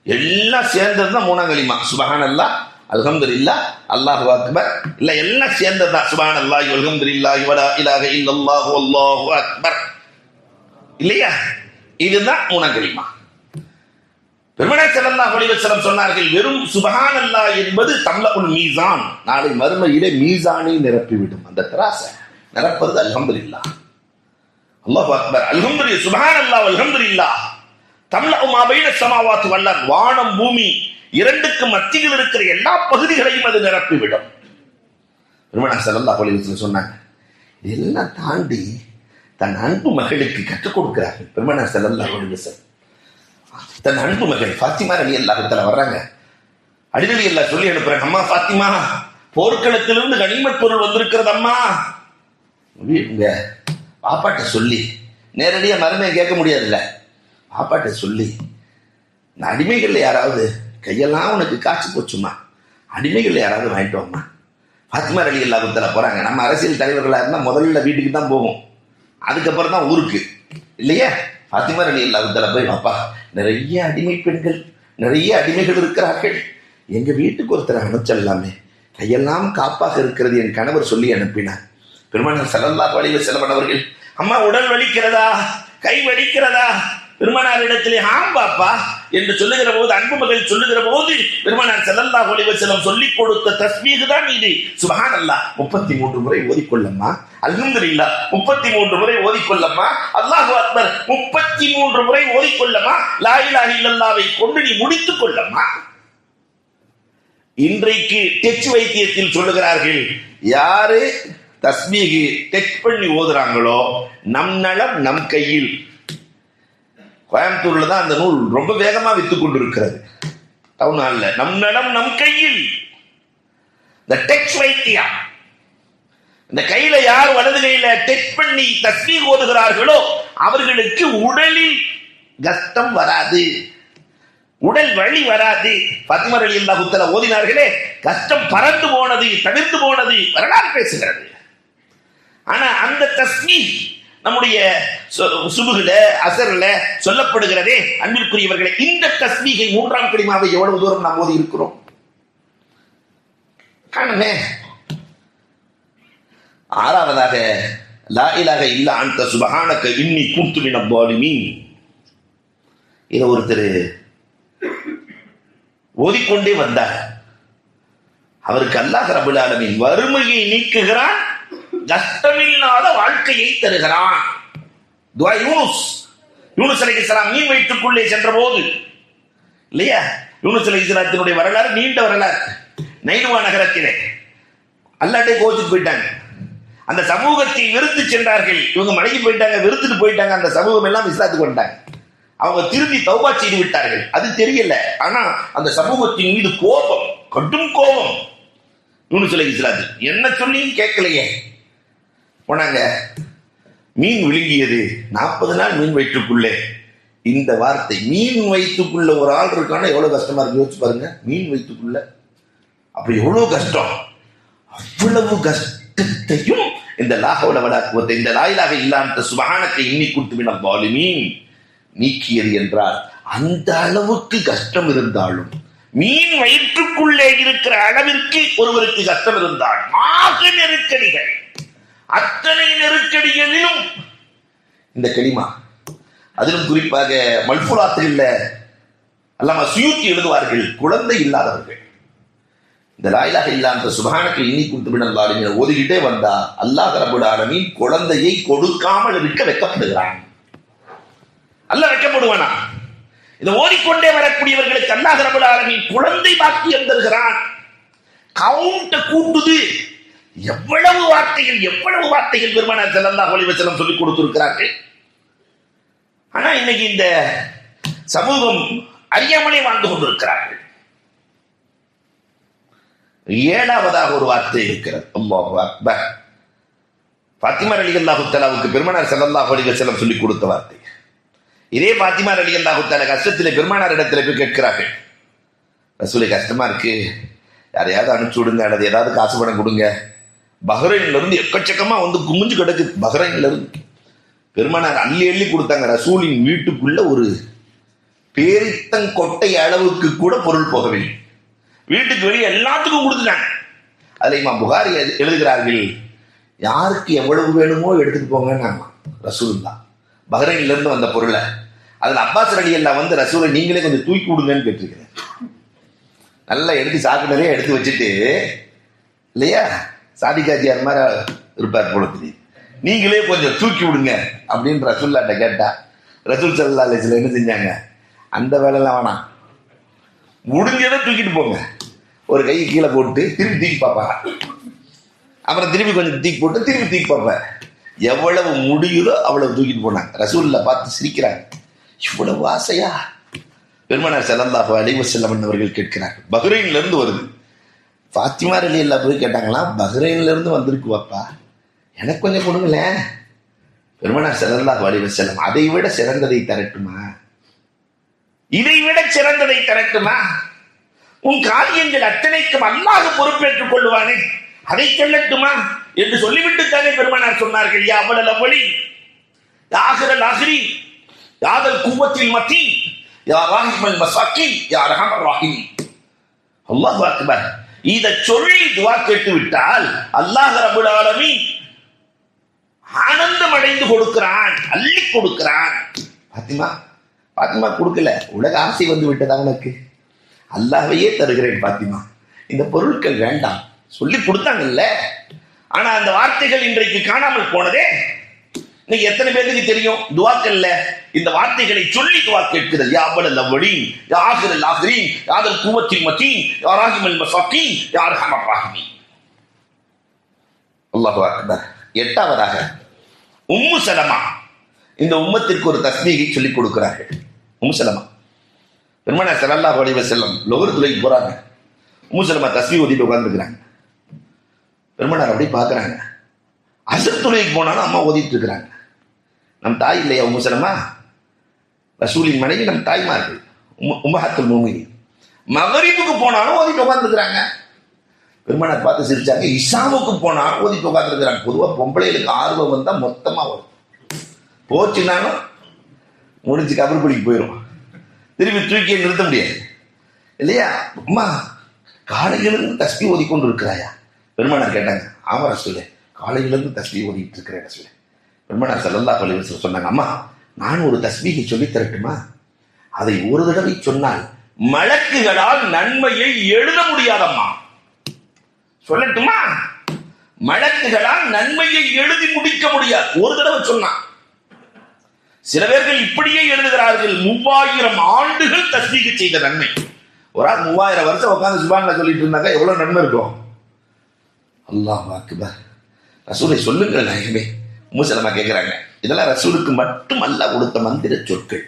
எல்லாம் சேர்ந்ததுதான் மூணாம் கலிமா. சுப்ஹானல்லாஹ் அல்ஹம்துலில்லாஹ் அல்லாஹு அக்பர், இல்ல எல்லாம் சேர்ந்ததுதான் சுப்ஹானல்லாஹி வல்ஹம்துலில்லாஹி வலா இலாஹ இல்லல்லாஹு வல்லாஹு அக்பர் இல்லையா? இதுதான் மூணாம் கலிமா. பெருமானார் ஸல்லல்லாஹு அலைஹி வஸல்லம் சொன்னார்கள், வெறும் சுப்ஹானல்லாஹ் என்பது தம்லஉல் மீசான், நாளை மறுமையிலே மீசானை நிரப்பிவிடும். அந்த திராசை நிரப்புறது அல்ஹம்துலில்லாஹ் அல்லாஹு அக்பர் அல்ஹம்துலில்லாஹ் சுப்ஹானல்லாஹ் வல்ஹம்துலில்லாஹ் தம்லஉ மா பைன ஸமாவாத்தி வல் அர்த், வானம் பூமி இரண்டுக்கு மத்தியில் இருக்கிற எல்லா பகுதிகளையும் அது நிரப்பிவிடும். பெருமானார் ஸல்லல்லாஹு அலைஹி வஸல்லம் சொன்னாங்க. இதெல்லாம் தாண்டி தன் அன்பு மகளுக்கு கற்றுக் கொடுக்கிறார்கள் பெருமானார் ஸல்லல்லாஹு அலைஹி வஸல்லம். தன் அன்பு மகள் ஃபாத்திமா ரலியல்லாஹு தஆலா வர்றாங்க. அலி ரலியல்லாஹு சொல்லி அனுப்புறாங்க, அம்மா ஃபாத்திமா, போர்க்களத்திலிருந்து கனிமத் பொருள் வந்திருக்கிறது அம்மா. இங்க பாப்பாட்ட சொல்லி, நேரடியா மருமையை கேட்க முடியாதுல்ல, பாப்பாட்ட சொல்லி இந்த அடிமைகள்ல யாராவது கையெல்லாம் உனக்கு காய்ச்சி போச்சுமா, அடிமைகள்ல யாராவது வாங்கிட்டு வாமா. ஃபாத்திமா ரலியல்லாஹு தஆலா போறாங்க. நம்ம அரசியல் தலைவர்களா இருந்தா முதல்ல வீட்டுக்கு தான் போவோம், அதுக்கப்புறம் தான் ஊருக்கு இல்லையா? ஃபாத்திமா ரலியல்லாஹு தஆலா போய், பாப்பா நிறைய அடிமை பெண்கள் நிறைய அடிமைகள் இருக்கிறார்கள், எங்க வீட்டுக்கு ஒருத்தர் அனுப்பிச்சல்லாமே, கையெல்லாம் காப்பாக இருக்கிறது என் கணவர் சொல்லி அனுப்பினார். பெருமானார் ஸல்லல்லாஹு அலைஹி வஸல்லம் அவர்கள், அம்மா உடல் வலிக்கிறதா, கை வலிக்கிறதா? பெருமானாரிடத்திலே ஆம் பாப்பா என்று சொல்லுகிற போது, அன்பு மகள் சொல்லுகிற போது பெருமானார் ஸல்லல்லாஹு அலைஹி வஸல்லம் சொல்லிக் கொடுத்த தஸ்பீஹ் தான் இது. சுப்ஹானல்லாஹ் 33 முறை ஓதிக்கொள்ளம்மா, அல்ஹம்துலில்லாஹ் 33 முறை ஓதிக்கொள்ளம்மா, அல்லாஹு அக்பர் 33 முறை ஓதிக்கொள்ளம்மா, லா இலாஹ இல்லல்லாஹ்வை கொண்டு நீ முடித்துக் கொள்ளம்மா. இன்றைக்கு டெச் வைத்தியத்தில் சொல்லுகிறார்கள், யாரு தஸ்பீஹ் டெச் பண்ணி ஓதுறாங்களோ நம் நலம் நம் கையில். கோயம்புத்தூர்ல தான் அந்த நூல் ரொம்ப வேகமா வித்து கொண்டிருக்கிறது. டவுன் ஹால்ல நம் நலம் நம் கையில். இந்த டெச் வைத்தியா, இந்த கையில யார் வலது கையில டெச் பண்ணி தஸ்பீஹ் ஓதுகிறார்களோ அவர்களுக்கு உடலில் கஷ்டம் வராது, உடல் வலி வராது. ஃபாத்திமா ரலியல்லாஹு தஆலா ஓதினார்களே, கஷ்டம் பறந்து போனது, தவிர்த்து போனது வரலாறு பேசுகிறது. ஆனா அந்த தஸ்பீஹ் நம்முடைய சுபுகுல அசர்ல சொல்லப்படுகிறதே அன்பிற்குரியவர்களே, இந்த தஸ்பீஹை மூன்றாம் கலிமாவை எவ்வளவு தூரம் நாம் ஓதி இருக்கிறோம் காணுமே. ஆறாவதாக லா இலாஹ இல்லா அன்த சுப்ஹானக இன்னி குன்து மினல் ஸாலிமீன். இதை ஒருத்தர் ஓதிக்கொண்டே வந்தார். அவருக்கு அல்லாஹ் ரப்பல் ஆலமீன் வறுமையை நீக்குகிறான், கஷ்டமில்லாத வாழ்க்கையை தருகிறான். துஆ யூனுஸ் அலைஹிஸ்ஸலாம் மீன் வயிற்றுக்குள்ளே சென்ற போது இல்லையா, யூனுஸ் அலைஹிஸ்ஸலாத்தினுடைய வரலாறு நீண்ட வரலாறு. நைனுவா நகரத்திலே அல்லாஹ்ட்டே கோச்சிட்டு போயிட்டாங்க. அந்த சமூகத்தை வெறுத்து சென்றார்கள். இவங்க மடங்கி போயிட்டாங்க, வெறுத்துட்டு போயிட்டாங்க. அந்த சமூகம் எல்லாம் இஸ்லாத்துக்கு வந்துட்டாங்க. அவங்க திரும்பி தௌபா செய்து விட்டார்கள். அது தெரியல. ஆனா அந்த சமூகத்தின் மீது கோபம், கடும் கோபம். யூனுஸ் அலைஹிஸ்ஸலாம் என்ன சொல்லி கேட்கலையே. போனாங்க, மீன் விழுங்கியது 40 நாள் மீன் வயிற்றுக்குள்ளே. இந்த வார்த்தை, மீன் வயிற்றுக்குள்ள ஒரு ஆள் இருக்கான எவ்வளவு கஷ்டமா இருக்கு யோசிச்சு பாருங்க. மீன் வயிற்றுக்குள்ள அப்ப எவ்வளவு கஷ்டம். அவ்வளவு கஷ்டத்தையும் இந்த லாஹவுல வலா குவத்த இந்த லா இலாஹ இல்லா அன்த சுப்ஹானக இன்னி குன்து மினல் ஸாலிமீன் நீக்கியது என்றால், அந்த அளவுக்கு கஷ்டம் இருந்தாலும், மீன் வயிற்றுக்குள்ளே இருக்கிற அளவிற்கு ஒருவருக்கு கஷ்டம் இருந்தால், மாக நெருக்கடிகள், அத்தனை நெருக்கடிகளிலும் இந்த கலிமா, அதிலும் குறிப்பாக மல்ஃபுலாத்தில் அல்லாமா சுயூத்தி எழுதுவார்கள், குழந்தை இல்லாதவர்கள் இந்த லா இலாஹ இல்லா அன்த சுப்ஹானக இன்னி குன்து மினல் ஸாலிமீன் ஓதிக்கிட்டே வந்தா அல்லாஹ் ரப்பல் ஆலமீன் குழந்தையை கொடுக்காமல் இருக்க வெட்கப்படுகிறான். அல்லாஹ் வெட்கப்படுவானா? இதை ஓதிக்கொண்டே வரக்கூடியவர்களுக்கு அல்லாஹ் ரப்பல் ஆலமீன் குழந்தை பாக்கியம் தருகிறான். கவுண்ட கூட்டுது. எவ்வளவு வார்த்தைகள் பெருமானார் ஸல்லல்லாஹு அலைஹி வஸல்லம் சொல்லிக் கொடுத்திருக்கிறார்கள். ஆனா இன்னைக்கு இந்த சமூகம் அறியாமலே வாழ்ந்து கொண்டிருக்கிறார்கள். ஏழாவதாக ஒரு வார்த்தை இருக்கிறது, அல்லாஹு அக்பர். ஃபாத்திமா ரலியல்லாஹு தஆலாவுக்கு பெருமானார் ஸல்லல்லாஹு அலைஹி வஸல்லம் சொல்லிக் கொடுத்த வார்த்தை. இதே ஃபாத்திமா ரலியல்லாஹு தஆலா கஷ்டத்திலே பெருமானார் இடத்துல போய் கேட்கிறார்கள், ரசூலே கஷ்டமா இருக்கு, யாரையாவது அனுப்பிச்சு விடுங்க, அல்லது ஏதாவது காசு பணம் கொடுங்க. பஹ்ரைன்ல இருந்து எக்கச்சக்கமா வந்து குமிஞ்சு கிடக்கு. பஹ்ரைன்ல இருந்து பெருமானார் அள்ளி அள்ளி கொடுத்தாங்க. ரசூலின் வீட்டுக்குள்ள ஒரு பேரித்தங்கொட்டை அளவுக்கு கூட பொருள் போகவில்லை. வீட்டுக்கு வெளியே எல்லாத்துக்கும் கொடுத்துட்டாங்க. அதுல இமாம் புகாரி எழுதுகிறார்கள், யாருக்கு எவ்வளவு வேணுமோ எடுத்துட்டு போங்க. ரசூலுல்லாஹ் பஹ்ரைன்ல இருந்து வந்த பொருளை அதுல அப்பாஸ் ரலியல்லாஹு வந்து ரசூலை நீங்களே கொஞ்சம் தூக்கி விடுங்கன்னு கேட்டிருக்கிறேன். நல்லா எடுத்து சாப்பிட்டதே எடுத்து வச்சுட்டு இல்லையா, சாதிகாஜியார் மாதிரி இருப்பார் போல தெரியுது, நீங்களே கொஞ்சம் தூக்கி விடுங்க அப்படின்னு ரசூல்லாட்ட கேட்டா ரசூல் ஸல்லல்லாஹு அலைஹி வஸல்லம் என்ன செஞ்சாங்க, அந்த வேலைலாம் வேணாம், முடிஞ்சதை தூக்கிட்டு போங்க. ஒரு கையை கீழே போட்டு திருப்பி தூக்கி பார்ப்பாங்க, அப்புறம் திருப்பி கொஞ்சம் தூக்கி போட்டு திருப்பி தூக்கி பார்ப்பேன். எவ்வளவு முடியுதோ அவ்வளவு தூக்கிட்டு போனாங்க. ரசூலுல்லாஹ் பார்த்து சிரிக்கிறாங்க, இவ்வளவு ஆசையா? பெருமானார் ஸல்லல்லாஹு அலைஹி வஸல்லம் அவர்கள் கேட்கிறார்கள், பஹ்ரைன்ல இருந்து வருது. ஃபாத்திமா ரலியல்லாஹு போய் கேட்டாங்களாம், பஹ்ரைன்ல இருந்து வந்திருக்கு வாப்பா, எனக்கு கொஞ்சம் கொடுங்களேன். பெருமானார் ஸல்லல்லாஹு அலைஹி வஸல்லம், அதை விட சிறந்ததை தரட்டுமா, இதை விட சிறந்ததை தரட்டுமா, உன் காரியங்கள் அத்தனைக்கும் அல்லாஹ் பொறுப்பேற்றுக் கொள்வானே, அதை சொல்லட்டுமா என்று சொல்லிவிட்டு தானே பெருமானார் சொன்னார்கள், யா அவ்வளல் அவ்வளி யா ஆகிரல் ஆகிரி யாதல் குவத்தில் மத்தி யா ராஹிமல் மசாக்கி யா ரஹமர் ராஹிம். அல்லாஹு அக்பர். இதை சொல்லி துஆ கேட்டு விட்டால் அல்லாஹ் ரப்பல் ஆலமீன் ஆனந்தம் அடைந்து கொடுக்கிறான், அள்ளி கொடுக்கிறான். பாத்திமா கொடுக்கல, உலக ஆசை வந்து விட்டதா உனக்கு, அல்லாஹ்வையே தருகிறேன் பாத்திமா, இந்த பொருட்கள் வேண்டாம் சொல்லி கொடுத்தாங்கல்ல. ஆனா அந்த வார்த்தைகள் இன்றைக்கு காணாமல் போனதே. இன்னைக்கு எத்தனை பேருக்கு தெரியும் துஆக்கல்ல இந்த வார்த்தைகளை சொல்லி துஆ கேட்கிறது, யா அவ்வலல் அவ்வலீன் யா ஆகிரல் ஆகிரீன் யா தல் குவத்தில் மத்தீன் யா ராஹிமல் மசாக்கீன் யா அர்ஹமர் ராஹிமீன். அல்லாஹு அக்பர். எட்டாவதாக உம்மு சலமா, இந்த உம்மத்திற்கு ஒரு தஸ்பீகை சொல்லிக் கொடுக்கிறார்கள். உம்மு சலமா பெருமானார் ஸல்லல்லாஹு அலைஹி வஸல்லம் லொஹர் தொழுகைக்கு போறாங்க. உம்மு சலமா தஸ்பீக் ஓதிட்டு உட்கார்ந்துருக்கிறாங்க. பெருமானார் அப்படி பார்க்கறாங்க. அஸ்ர் தொழுகைக்கு போனாலும் அம்மா ஓதிட்டு இருக்கிறாங்க. நம் தாய் இல்லையா உம்மு சலமா? ரசூலின் மனைவி, நம் தாய்மார்கள், உம்மஹத்துல் முஃமினீன். மகரிபுக்கு போனாலும் ஓதிட்டு உட்கார்ந்துருக்கிறாங்க. பெருமானார் பார்த்து சிரிச்சாங்க. இஷாவுக்கு போனாலும் ஓதிட்டு உட்கார்ந்துருக்கிறாங்க. பொதுவாக பொம்பளைகளுக்கு ஆர்வம் வந்தா மொத்தமா வரும், போச்சுனாலும் முடிஞ்சு கபர்படிக்கு போயிடும், திரும்பி தூக்கியை நிறுத்த முடியாது இல்லையா. அம்மா காலையிலிருந்து தஸ்பீஹ் ஓதிக்கொண்டு இருக்கிறாயா? பெருமானார் கேட்டாங்க. ஆமா ரசூலே, காலையிலிருந்து தஸ்பீஹ் ஓதிட்டு இருக்கிறேன் சொல்லி பெருமானார் ஸல்லல்லாஹு அலைஹி வஸல்லம் சொன்னாங்க, அம்மா நான் ஒரு தஸ்பீஹை சொல்லி தரட்டுமா? அதை ஒரு தடவை சொன்னால் மலக்குகளால் நன்மையை எழுத முடியாதம்மா. சொல்லட்டுமா? மலக்குகளால் நன்மையை எழுதி முடிக்க முடியாது. ஒரு தடவை சொன்னான். சில பேர்கள் இப்படியே எழுதுகிறார்கள், 3000 ஆண்டுகள் தஸ்பீஹ் செய்த நன்மை. ஒரு ஆள் 3000 வருஷம் உட்கார்ந்து சுப்ஹானல்லாஹ் சொல்லிட்டு இருந்தாங்க, எவ்வளவு நன்மை இருக்கும்? அல்லாஹ் அக்பர். ரசூலை சொல்லுங்கள் நாயகமே. முஸலமா கேட்கிறாங்க, இதெல்லாம் ரசூலுக்கு மட்டும் அல்லாஹ் கொடுத்த மந்திர சொற்கள்.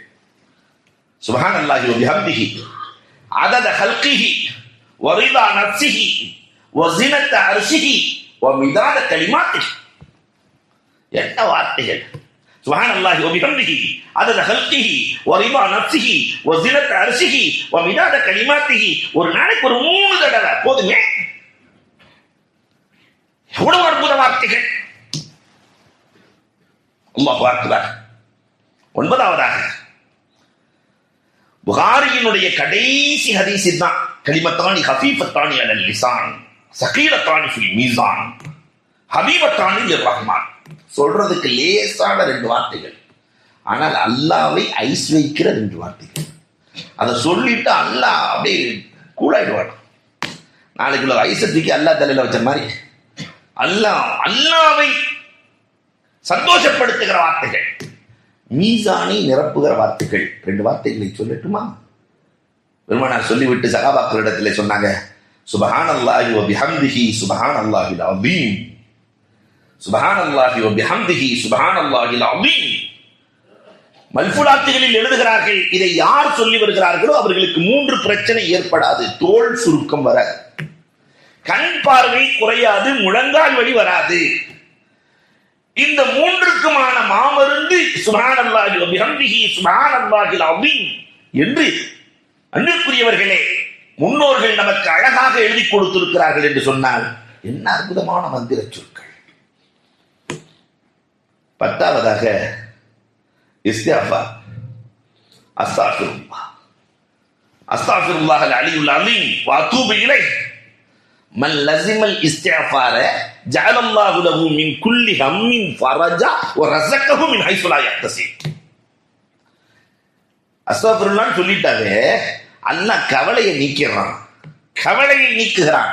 சுப்ஹானல்லாஹி வ பிஹம்திஹி அதத ஹல்கிஹி வ ரிதா நஃப்ஸிஹி வ ஸினத அர்ஷிஹி வ மிதாத கலிமாத்திஹி. என்ன வார்த்தைகள்! சுப்ஹானல்லாஹி வ பிஹம்திஹி அதத ஹல்கிஹி வ ரிதா நஃப்ஸிஹி வ ஸினத அர்ஷிஹி வ மிதாத கலிமாத்திஹி. ஒரு நாளைக்கு ஒரு 3 தடவை போதுங்க. எவ்வளவு அற்புத வார்த்தைகள்! அல்லாஹ் அக்பர். 9வதாக புகாரியினுடைய கடைசி ஹதீஸ் தான், கலிமத்தானி ஹஃபீஃபத்தானி அலல் லிசான் ஸகீலத்தானி ஃபில் மீசான் ஹபீபத்தானி லிர்ரஹ்மான். சொல்றதுக்கு லேசான 2 வார்த்தைகள், ஆனால் அல்லாஹ்வை ஐஸ் வைக்கிற 2 வார்த்தைகள். அதை சொல்லிட்டு அல்லாஹ் அப்படியே கூலாயிடுவான். நாளைக்குள்ள ஐஸை தூக்கி அல்லாஹ் தலையில வச்ச மாதிரி அல்லாஹ்வை சந்தோஷப்படுத்துகிற வார்த்தைகள், மீசானை நிரப்புகிற வார்த்தைகள். 2 வார்த்தைகளை சொல்லட்டுமா? பெருமானார் சொல்லிவிட்டு சஹாபாக்களிடத்திலே சொன்னாங்க, சுப்ஹானல்லாஹி வ பிஹம்திஹி சுப்ஹானல்லாஹில் அஸீம், சுப்ஹானல்லாஹி வ பிஹம்திஹி சுப்ஹானல்லாஹில் அஸீம். மல்ஃபுலாத்துகளில் எழுதுகிறார்கள், இதை யார் சொல்லி வருகிறார்களோ அவர்களுக்கு 3 பிரச்சனை ஏற்படாது. தோல் சுருக்கம் வராது, கண் பார்வை குறையாது, முழங்கால் வலி வராது. இந்த 3க்குமான மாமருந்து சுப்ஹானல்லாஹி வ பிஹம்திஹி சுப்ஹானல்லாஹில் அஸீம் என்று அன்பிற்குரியவர்களே முன்னோர்கள் நமக்கு அழகாக எழுதி கொடுத்திருக்கிறார்கள் என்று சொன்னால் என்ன அற்புதமான மந்திர சொற்கள். 10வதாக இஸ்திக்ஃபார். அஸ்தக்ஃபிருல்லாஹ் அஸ்தக்ஃபிருல்லாஹ் அல் அலியுல் அஸீம் வ அதூபு இலைஹ். மன் லஸிமல் இஸ்திக்ஃபார ஜஅலல்லாஹு லஹு மின் குல்லி ஹம்மின் ஃபரஜா வ ரஸகஹு மின் ஹைஸு லா யஹ்தஸிப். அஸ்தக்ஃபிருல்லாஹ் சொல்லிட்டாவே அல்லாஹ் கவலையை நீக்கிறான், கவலையை நீக்குகிறான்.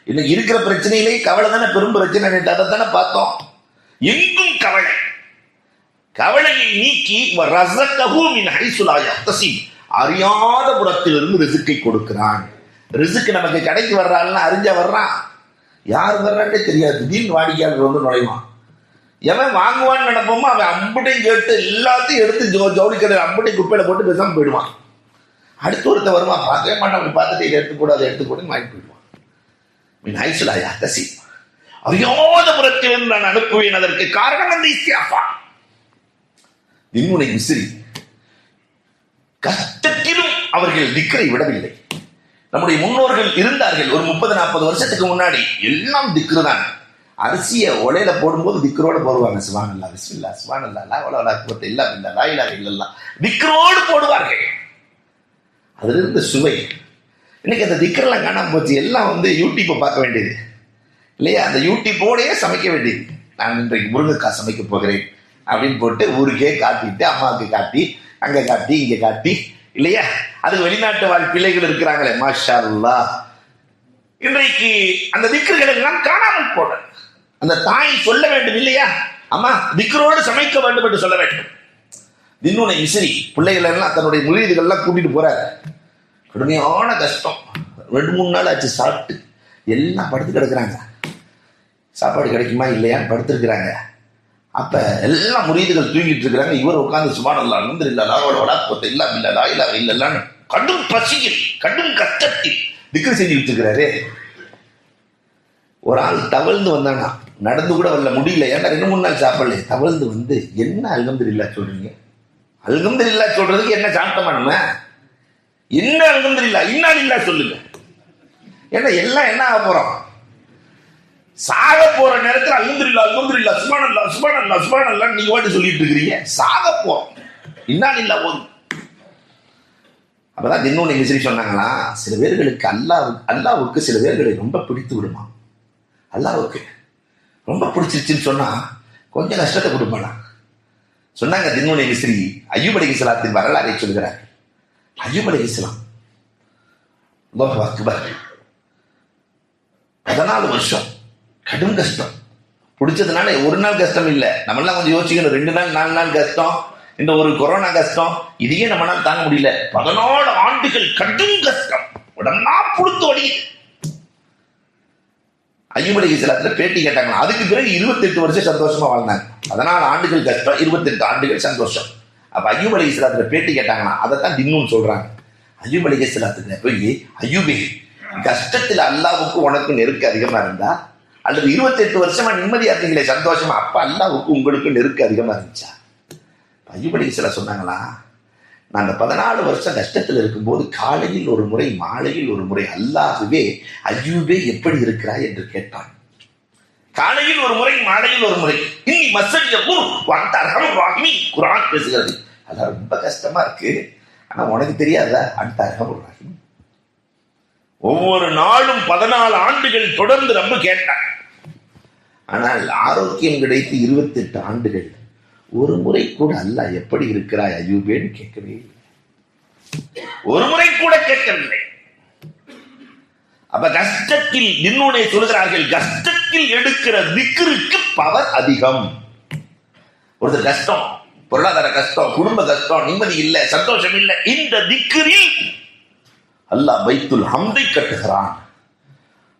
இன்னைக்கு இருக்கிற பிரச்சனையிலே கவலை தானே பெரும் பிரச்சனை. அதை தானே பார்த்தோம். எங்கும் கவலை. கவலையை நீக்கி வ ரஸகஹு மின் ஹைஸு லா யஹ்தஸிப், அறியாத புறத்திலிருந்து ரிஸ்கை கொடுக்கிறான். ரிஸ்க் நமக்கு கடைக்கு வர்றாள்னா அறிஞ்சா வர்றான், யார் வர்றான்னே தெரியாது. திடீர்னு வாடிக்கையாளர் வந்து நுழைவான். எவன் வாங்குவான்னு நினைப்போமோ அவன் அம்புட்டையும் கேட்டு எல்லாத்தையும் எடுத்து ஜவுளி கடை அம்புட்டையும் குப்பையில போட்டு பேசாம போயிடுவான். அடுத்து ஒருத்த வருவான், பார்க்கவே மாட்டான். அப்படி பார்த்துட்டு இதை எடுத்துக்கூடாது எடுத்துக்கூட வாங்கிட்டு போயிடுவான். மின் ஹைஸு லா யஹ்தஸிப், அறியாத புறத்திலிருந்து நான் அனுப்புவேன். அதற்கு காரணம் அந்த இஸ்திக்ஃபார். இன்னுனை மிஸ்ரி கஷ்டத்திலும் அவர்கள் திக்ரை விடவில்லை. நம்முடைய முன்னோர்கள் இருந்தார்கள், ஒரு 30-40 வருஷத்துக்கு முன்னாடி எல்லாம் திக்ரு தான். அரிசியை ஒலையில போடும்போது திக்ரோடு போடுவாங்க. சுப்ஹானல்லாஹ் பிஸ்மில்லாஹ் சுப்ஹானல்லாஹ் லா இலாஹா இல்லல்லாஹ் லா இலாஹா இல்லல்லாஹ் திக்ரோடு போடுவார்கள். அதுல இருந்த சுவை. இன்னைக்கு அந்த திக்ரெல்லாம் காணாம போச்சு. எல்லாம் வந்து யூடியூப்பை பார்க்க வேண்டியது இல்லையா? அந்த யூடியூப்போடையே சமைக்க வேண்டியது. நான் இன்றைக்கு முருங்கைக்காய் சமைக்க போகிறேன் அப்படின்னு போட்டு ஊருக்கே காட்டிட்டு, அம்மாவுக்கு காட்டி, அங்க காட்டி இங்க காட்டி இல்லையா? அது வெளிநாட்டு வாழ் பிள்ளைகள் இருக்கிறாங்களே, மாஷா அல்லாஹ். இன்றைக்கு அந்த திக்ருகளை எல்லாம் காணாமல் போட அந்த தாய் சொல்ல வேண்டும் இல்லையா? அம்மா திக்ரோடு சமைக்க வேண்டும் என்று சொல்ல வேண்டும். தின்னுனை மிஸ்ரி பிள்ளைகள் எல்லாம் தன்னுடைய முரீதுகள்லாம் கூட்டிட்டு போறாரு. கடுமையான கஷ்டம். 2-3 நாள் ஆச்சு சாப்பிட்டு. எல்லாம் படுத்து கிடக்குறாங்க. சாப்பாடு கிடைக்குமா இல்லையான்னு படுத்துருக்குறாங்க. அப்ப எல்லாம் முரீதுகள் தூங்கிட்டு இருக்கிறாங்க. இவர் உட்கார்ந்து சுப்ஹானல்லாஹ் அல்ஹம்துலில்லாஹ் லா ஹவ்ல வலா குவத்த இல்லா பில்லாஹ் லா இலாஹா இல்லல்லாஹ் கடும் பசியில் கடும் கஷ்டத்தில் திக்ர் செஞ்சு வச்சிருக்கிறாரு. ஒரு ஆள் தவழ்ந்து வந்தானா, நடந்து கூட வரல, முடியல. ஏன்னா 2-3 நாள் சாப்பிடல. தவழ்ந்து வந்து, என்ன அல்ஹம்துலில்லாஹ் சொல்றீங்க? அல்ஹம்துலில்லாஹ் சொல்றதுக்கு என்ன சாப்பிட்டமா? என்ன அல்ஹம்துலில்லாஹ் இன்னாலில்லாஹ் சொல்லுங்க. ஏன்னா எல்லாம் என்ன ஆக போறோம்? சாக போற நேரத்தில் அல்ஹம்துலில்லாஹ் அல்ஹம்துலில்லாஹ் சுப்ஹானல்லாஹ் சுப்ஹானல்லாஹ் சுப்ஹானல்லாஹ் நீங்க வாட்டி சொல்லிட்டு இருக்கிறீங்க. சாக போறோம். இன்னாலில்லாஹ் போதும். அப்பதான் தின்னூனை மிஸ்ரி சொன்னாங்களா, சில பேர்களுக்கு அல்லாவுக்கு சில பேர்களை ரொம்ப பிடித்து விடுமா. அல்லாவுக்கு ரொம்ப பிடிச்சிருச்சுன்னு சொன்னா கொஞ்சம் கஷ்டத்தை கொடுப்பானா. சொன்னாங்க தின்னுனை மிஸ்ரி அய்யூப் அலைஹிஸ்ஸலாத்தின் வரலாறை சொல்கிறார். அய்யூப் அலைஹிஸ்ஸலாம் அல்லாஹு அக்பர் 14 வருஷம் கடும் கஷ்டம். பிடிச்சதுனால ஒரு நாள் கஷ்டம் இல்லை. நம்மளாம் கொஞ்சம் யோசிக்கணும், 2 நாள் 4 நாள் கஷ்டம், இந்த ஒரு கொரோனா கஷ்டம், இதையே நம்மளால தாங்க முடியல. 14 ஆண்டுகள் கடும் கஷ்டம், உடம்பா புடுத்து வலி. அய்யூப் அலைஹிஸ்ஸலாத்துல பேட்டி கேட்டாங்க. அதுக்கு பிறகு 28 வருஷம் சந்தோஷமா வாழ்ந்தாங்க. 14 ஆண்டுகள் கஷ்டம், 28 ஆண்டுகள் சந்தோஷம். அப்ப அய்யூப் அலைஹிஸ்ஸலாத்துல பேட்டி கேட்டாங்கன்னா அதைத்தான் தின்னுன்னு சொல்றாங்க. அய்யூப் அலைஹிஸ்ஸலாத்துல போய், அய்யூபே, கஷ்டத்துல அல்லாஹ்வுக்கு உனக்கு நெருக்கம் அதிகமா இருந்தா அல்லது 28 வருஷமா நிம்மதியா இருந்தீங்களே சந்தோஷமா, அப்ப அல்லாஹ்வுக்கு உங்களுக்கு நெருக்கம் அதிகமா இருந்துச்சா? அய்யூப் அலைஹிஸ்ஸலாம் சொன்னாங்களா, நான் அந்த 14 வருஷம் கஷ்டத்தில் இருக்கும்போது காலையில் ஒரு முறை மாலையில் ஒரு முறை அல்லாஹ்வே அய்யூபே எப்படி இருக்கிறாய் என்று கேட்டான். காலையில் ஒரு முறை மாலையில் ஒரு முறை. இன்னி மஸ்ஸனிய துர் வ அன்த அர்ஹமுர் ராஹிமீன் குர்ஆன் பேசுகிறது. அல்லாஹ் ரொம்ப கஷ்டமா இருக்கு, ஆனா உனக்கு தெரியாதா அன்த அர்ஹமுர் ராஹிமீன். ஒவ்வொரு நாளும் 14 ஆண்டுகள் தொடர்ந்து ரொம்ப கேட்டான். ஆனால் ஆரோக்கியம் கிடைத்து 28 ஆண்டுகள் ஒரு முறை கூட அல்லாஹ் எப்படி இருக்கிறாய் அய்யூபேன்னு கேட்கவே இல்லை. ஒரு முறை கூட கேட்கவில்லை. அப்ப கஷ்டத்தில் இன்னொன்னே சொல்கிறார்கள், கஷ்டத்தில் எடுக்கிற திக்ருக்கு பவர் அதிகம். ஒருத்தர் கஷ்டம், பொருளாதார கஷ்டம், குடும்ப கஷ்டம், நிம்மதி இல்லை, சந்தோஷம் இல்லை, இந்த திக்ரில் அல்லாஹ் பைத்துல் ஹம்தை கட்டுகிறான்.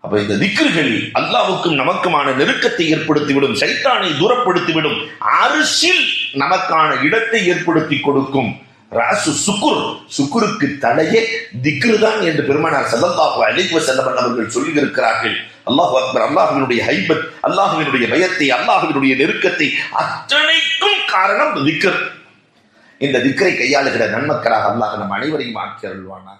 அப்ப இந்த திக்ர்கள் அல்லாஹ்வுக்கும் நமக்குமான நெருக்கத்தை ஏற்படுத்திவிடும், ஷைத்தானை தூரப்படுத்திவிடும், அர்ஷில் நமக்கான இடத்தை ஏற்படுத்தி கொடுக்கும். ராசு சுக்குர், சுக்குருக்கு தலையே திக்ரு தான் என்று பெருமானார் ஸல்லல்லாஹு அலைஹி வஸல்லம் அவர்கள் சொல்லி இருக்கிறார்கள். அல்லாஹு அக்பர். அல்லாஹ்வினுடைய ஹைபத், அல்லாஹ்வினுடைய பயத்தை, அல்லாஹ்வினுடைய நெருக்கத்தை அத்தனைக்கும் காரணம் திக்ர். இந்த திக்ரை கையாளுகிற நன்மக்களாக அல்லாஹ் நம் அனைவரையும் ஆக்கி அருள்வானாக.